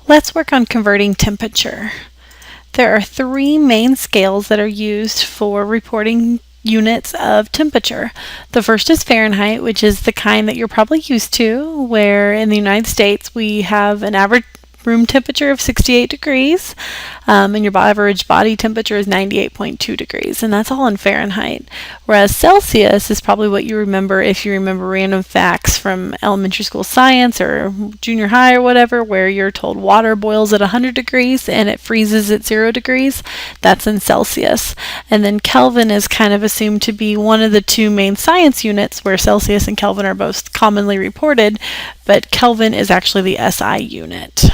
Let's work on converting temperature. There are three main scales that are used for reporting units of temperature. The first is Fahrenheit, which is the kind that you're probably used to, where in the United States we have an average room temperature of 68 degrees, and your average body temperature is 98.2 degrees, and that's all in Fahrenheit. Whereas Celsius is probably what you remember if you remember random facts from elementary school science or junior high or whatever, where you're told water boils at 100 degrees and it freezes at 0 degrees. That's in Celsius. And then Kelvin is kind of assumed to be one of the two main science units, where Celsius and Kelvin are both commonly reported, but Kelvin is actually the SI unit.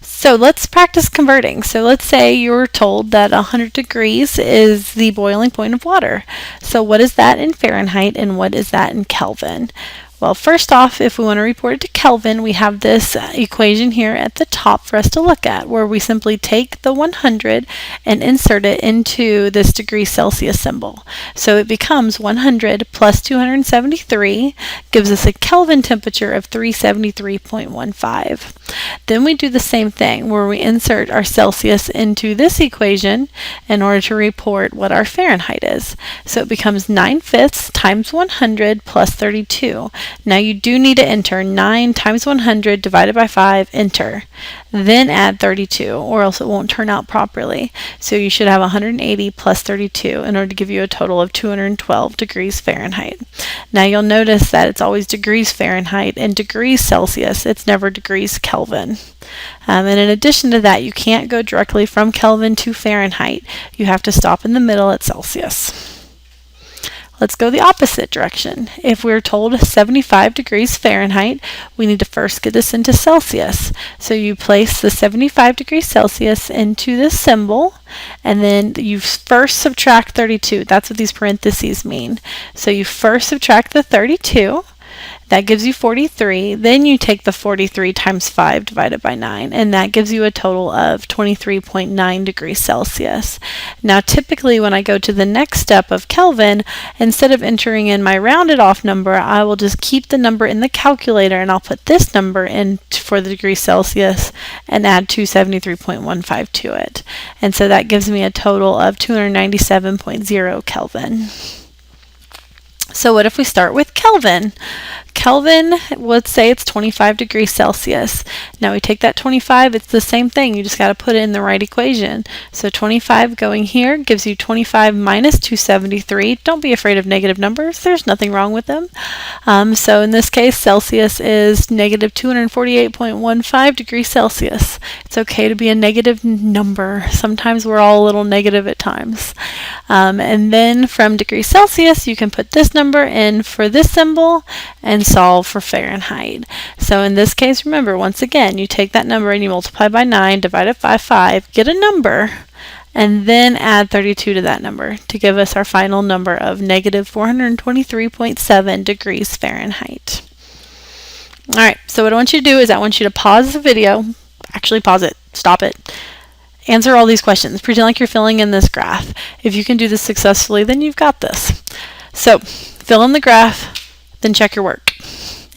So let's practice converting. So let's say you're told that 100 degrees is the boiling point of water. So what is that in Fahrenheit and what is that in Kelvin? Well, first off, if we want to report it to Kelvin, we have this equation here at the top for us to look at, where we simply take the 100 and insert it into this degree Celsius symbol. So it becomes 100 plus 273 gives us a Kelvin temperature of 373.15. Then we do the same thing, where we insert our Celsius into this equation in order to report what our Fahrenheit is. So it becomes 9/5 times 100 plus 32. Now you do need to enter 9 times 100 divided by 5, enter. Then add 32, or else it won't turn out properly. So you should have 180 plus 32 in order to give you a total of 212 degrees Fahrenheit. Now you'll notice that it's always degrees Fahrenheit and degrees Celsius. It's never degrees Kelvin. And in addition to that, you can't go directly from Kelvin to Fahrenheit. You have to stop in the middle at Celsius. Let's go the opposite direction. If we're told 75 degrees Fahrenheit, we need to first get this into Celsius. So you place the 75 degrees Celsius into this symbol, and then you first subtract 32. That's what these parentheses mean. So you first subtract the 32. That gives you 43. Then you take the 43 times 5 divided by 9, and that gives you a total of 23.9 degrees Celsius. Now typically when I go to the next step of Kelvin, instead of entering in my rounded off number, I will just keep the number in the calculator, and I'll put this number in for the degree Celsius and add 273.15 to it. And so that gives me a total of 297.0 Kelvin. So what if we start with Kelvin? Kelvin, let's say it's 25 degrees Celsius. Now we take that 25, it's the same thing, you just got to put it in the right equation. So 25 going here gives you 25 minus 273. Don't be afraid of negative numbers, there's nothing wrong with them. So in this case, Celsius is negative 248.15 degrees Celsius. It's okay to be a negative number. Sometimes we're all a little negative at times. And then from degrees Celsius, you can put this number in for this symbol and solve for Fahrenheit. So in this case, remember, once again, you take that number and you multiply by 9, divide it by 5, get a number, and then add 32 to that number to give us our final number of negative 423.7 degrees Fahrenheit. Alright, so what I want you to do is I want you to pause the video, actually pause it, stop it, answer all these questions, pretend like you're filling in this graph. If you can do this successfully, then you've got this. So fill in the graph, then check your work.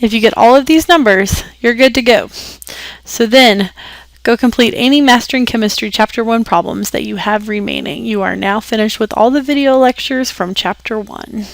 If you get all of these numbers, you're good to go. So then, go complete any Mastering Chemistry Chapter 1 problems that you have remaining. You are now finished with all the video lectures from Chapter 1.